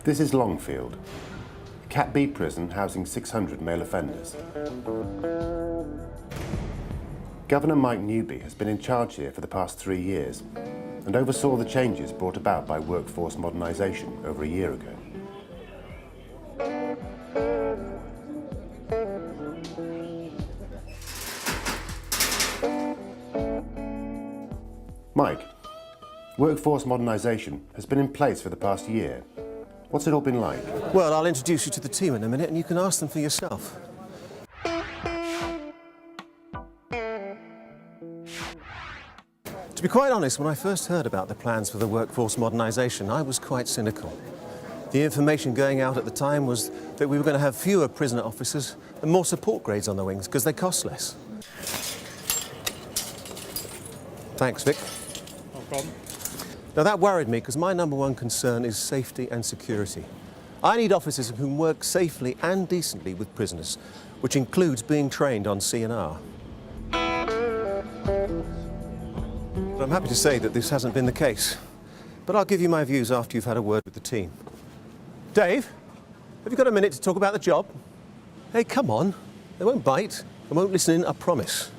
This is Longfield, a Cat B prison housing 600 male offenders. Governor Mike Newby has been in charge here for the past 3 years and oversaw the changes brought about by workforce modernisation over a year ago. Mike, workforce modernisation has been in place for the past year. What's it all been like? Well, I'll introduce you to the team in a minute and you can ask them for yourself. To be quite honest, when I first heard about the plans for the workforce modernisation, I was quite cynical. The information going out at the time was that we were going to have fewer prisoner officers and more support grades on the wings because they cost less. Thanks, Vic. No problem. Now that worried me because my #1 concern is safety and security. I need officers who can work safely and decently with prisoners, which includes being trained on CNR. But I'm happy to say that this hasn't been the case. But I'll give you my views after you've had a word with the team. Dave, have you got a minute to talk about the job? Hey, come on. They won't bite. They won't listen in, I promise.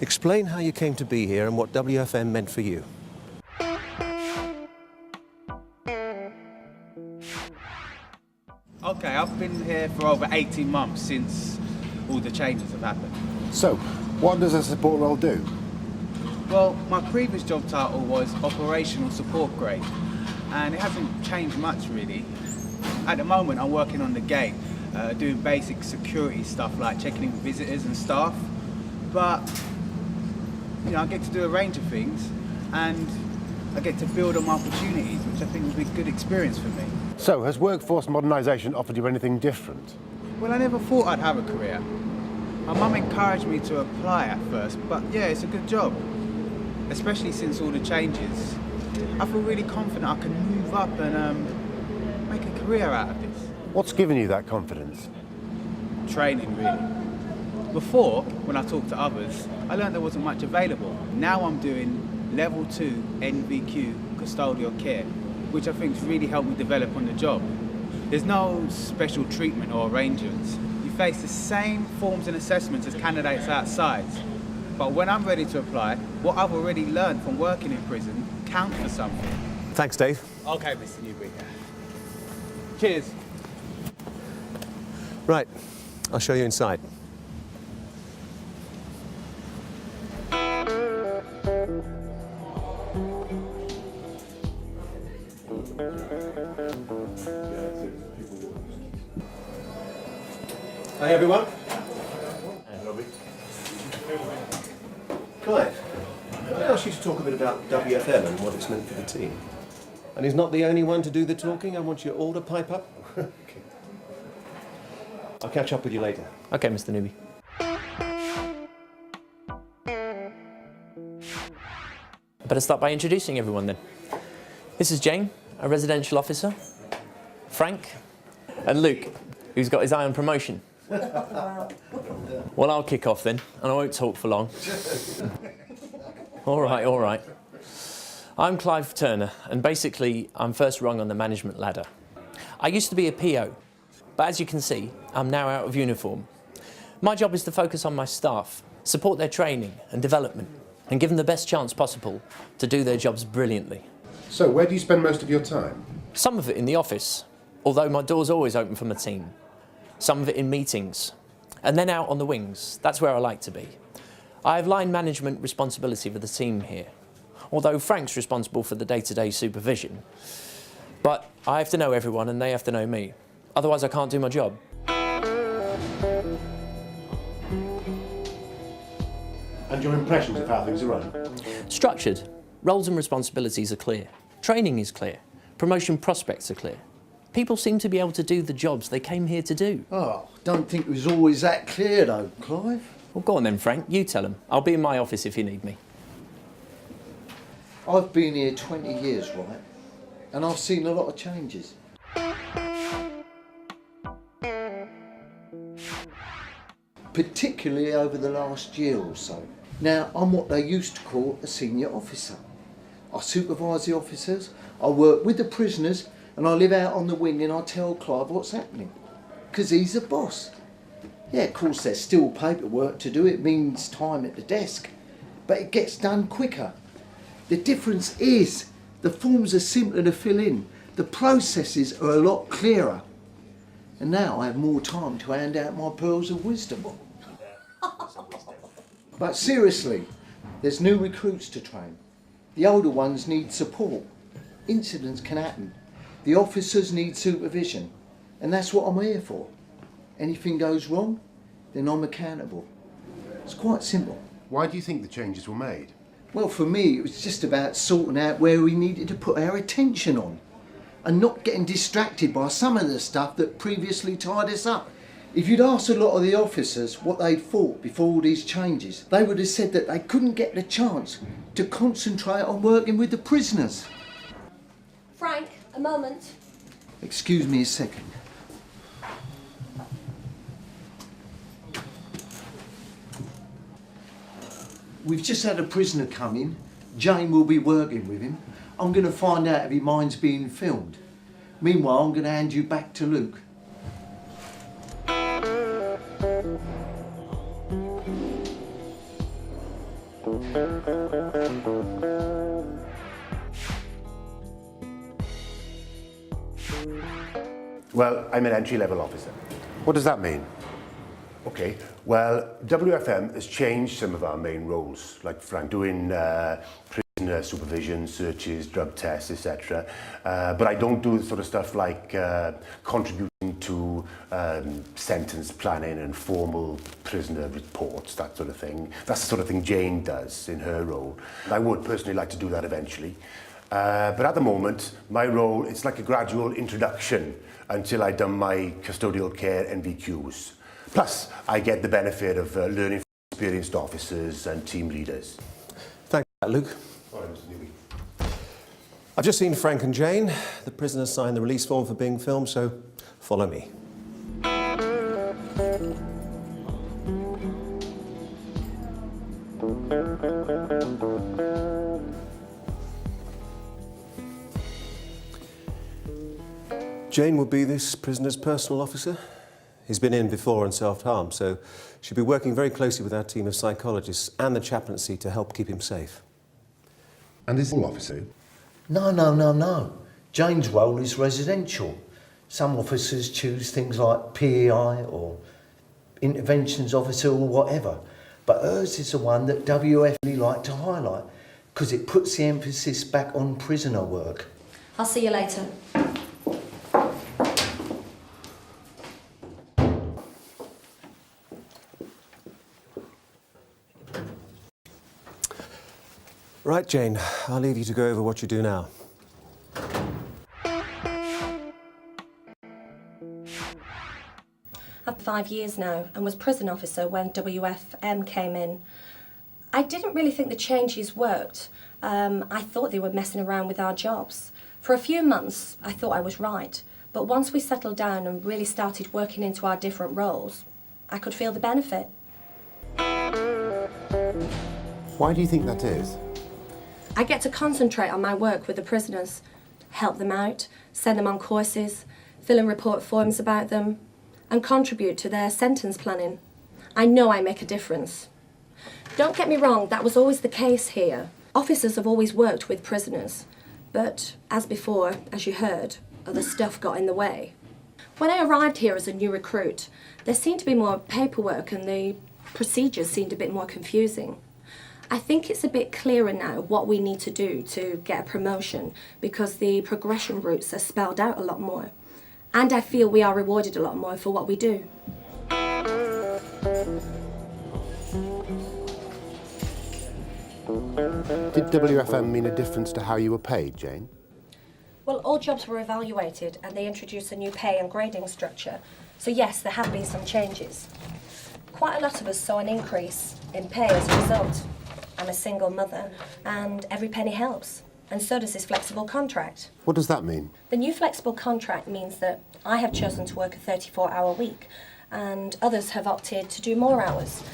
Explain how you came to be here and what WFM meant for you. Okay, I've been here for over 18 months since all the changes have happened. So, what does a support role do? Well, my previous job title was Operational Support Grade, and it hasn't changed much really. At the moment, I'm working on the gate, doing basic security stuff like checking in with visitors and staff. But, you know, I get to do a range of things, and I get to build on my opportunities, which I think will be a good experience for me. So, has workforce modernisation offered you anything different? Well, I never thought I'd have a career. My mum encouraged me to apply at first, but yeah, it's a good job. Especially since all the changes. I feel really confident I can move up and make a career out of this. What's given you that confidence? Training, really. Before, when I talked to others, I learned there wasn't much available. Now I'm doing Level 2 NVQ custodial care, which I think has really helped me develop on the job. There's no special treatment or arrangements. You face the same forms and assessments as candidates outside. But when I'm ready to apply, what I've already learned from working in prison counts for something. Thanks, Dave. Okay, Mr. Newby. Cheers. Right, I'll show you inside. Hi, everyone. Clive, I asked you to talk a bit about WFM and what it's meant for the team. And he's not the only one to do the talking. I want you all to pipe up. Okay. I'll catch up with you later. Okay, Mr. Newby. I better start by introducing everyone then. This is Jane, a residential officer, Frank, and Luke, who's got his eye on promotion. Well, I'll kick off then, and I won't talk for long. All right, all right. I'm Clive Turner, and basically, I'm first rung on the management ladder. I used to be a PO, but as you can see, I'm now out of uniform. My job is to focus on my staff, support their training and development, and give them the best chance possible to do their jobs brilliantly. So, where do you spend most of your time? Some of it in the office, although my door's always open for my team. Some of it in meetings, and then out on the wings. That's where I like to be. I have line management responsibility for the team here, although Frank's responsible for the day-to-day supervision. But I have to know everyone and they have to know me. Otherwise I can't do my job. And your impressions of how things are run? Structured. Roles and responsibilities are clear. Training is clear. Promotion prospects are clear. People seem to be able to do the jobs they came here to do. Oh, don't think it was always that clear though, Clive. Well, go on then, Frank. You tell them. I'll be in my office if you need me. I've been here 20 years, right? And I've seen a lot of changes. Particularly over the last year or so. Now, I'm what they used to call a senior officer. I supervise the officers, I work with the prisoners, and I live out on the wing and I tell Clive what's happening. Because he's the boss. Yeah, of course there's still paperwork to do, it means time at the desk, but it gets done quicker. The difference is the forms are simpler to fill in, the processes are a lot clearer. And now I have more time to hand out my pearls of wisdom. But seriously, there's new recruits to train. The older ones need support. Incidents can happen. The officers need supervision. And that's what I'm here for. Anything goes wrong, then I'm accountable. It's quite simple. Why do you think the changes were made? Well, for me, it was just about sorting out where we needed to put our attention on and not getting distracted by some of the stuff that previously tied us up. If you'd asked a lot of the officers what they'd thought before all these changes, they would have said that they couldn't get the chance to concentrate on working with the prisoners. Frank, a moment. Excuse me a second. We've just had a prisoner come in. Jane will be working with him. I'm going to find out if his mind's being filmed. Meanwhile, I'm going to hand you back to Luke. Well, I'm an entry-level officer. What does that mean? Okay, well, WFM has changed some of our main roles, like Frank, doing prisoner supervision, searches, drug tests, etc. But I don't do the sort of stuff like contributing to sentence planning and formal prisoner reports, that sort of thing. That's the sort of thing Jane does in her role. I would personally like to do that eventually. But at the moment, my role, it's like a gradual introduction until I've done my custodial care NVQs. Plus, I get the benefit of learning from experienced officers and team leaders. Thanks for that, Luke. All right, Mr. Newby. I've just seen Frank and Jane. The prisoners signed the release form for being filmed, so follow me. Jane will be this prisoner's personal officer. He's been in before and self-harm, so she'll be working very closely with our team of psychologists and the chaplaincy to help keep him safe. And is all officer? No. Jane's role is residential. Some officers choose things like PEI or interventions officer or whatever. But hers is the one that WF really like to highlight because it puts the emphasis back on prisoner work. I'll see you later. Right, Jane, I'll leave you to go over what you do now. I've 5 years now and was prison officer when WFM came in. I didn't really think the changes worked. I thought they were messing around with our jobs. For a few months, I thought I was right. But once we settled down and really started working into our different roles, I could feel the benefit. Why do you think that is? I get to concentrate on my work with the prisoners, help them out, send them on courses, fill in report forms about them, and contribute to their sentence planning. I know I make a difference. Don't get me wrong, that was always the case here. Officers have always worked with prisoners, but as before, as you heard, other stuff got in the way. When I arrived here as a new recruit, there seemed to be more paperwork and the procedures seemed a bit more confusing. I think it's a bit clearer now what we need to do to get a promotion because the progression routes are spelled out a lot more. And I feel we are rewarded a lot more for what we do. Did WFM mean a difference to how you were paid, Jane? Well, all jobs were evaluated and they introduced a new pay and grading structure. So yes, there have been some changes. Quite a lot of us saw an increase in pay as a result. I'm a single mother and every penny helps. And so does this flexible contract. What does that mean? The new flexible contract means that I have chosen to work a 34-hour week and others have opted to do more hours.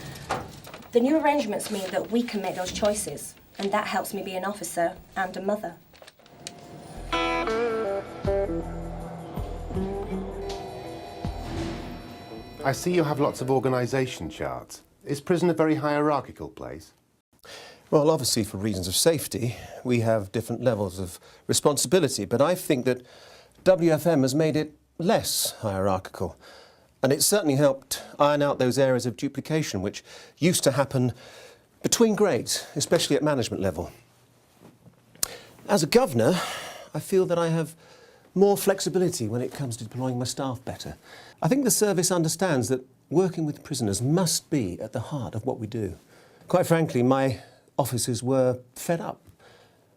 The new arrangements mean that we can make those choices and that helps me be an officer and a mother. I see you have lots of organisation charts. Is prison a very hierarchical place? Well, obviously for reasons of safety, we have different levels of responsibility, but I think that WFM has made it less hierarchical. And it certainly helped iron out those areas of duplication which used to happen between grades, especially at management level. As a governor, I feel that I have more flexibility when it comes to deploying my staff better. I think the service understands that working with prisoners must be at the heart of what we do. Quite frankly, my officers were fed up.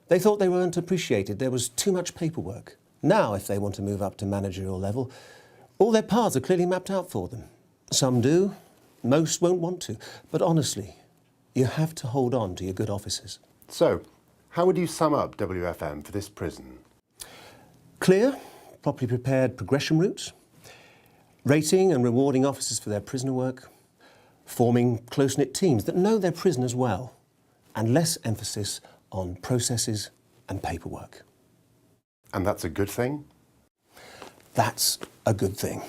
They thought they weren't appreciated. There was too much paperwork. Now, if they want to move up to managerial level, all their paths are clearly mapped out for them. Some do, most won't want to. But honestly, you have to hold on to your good officers. So, how would you sum up WFM for this prison? Clear, properly prepared progression routes, rating and rewarding officers for their prisoner work, forming close-knit teams that know their prisoners well, and less emphasis on processes and paperwork. And that's a good thing? That's a good thing.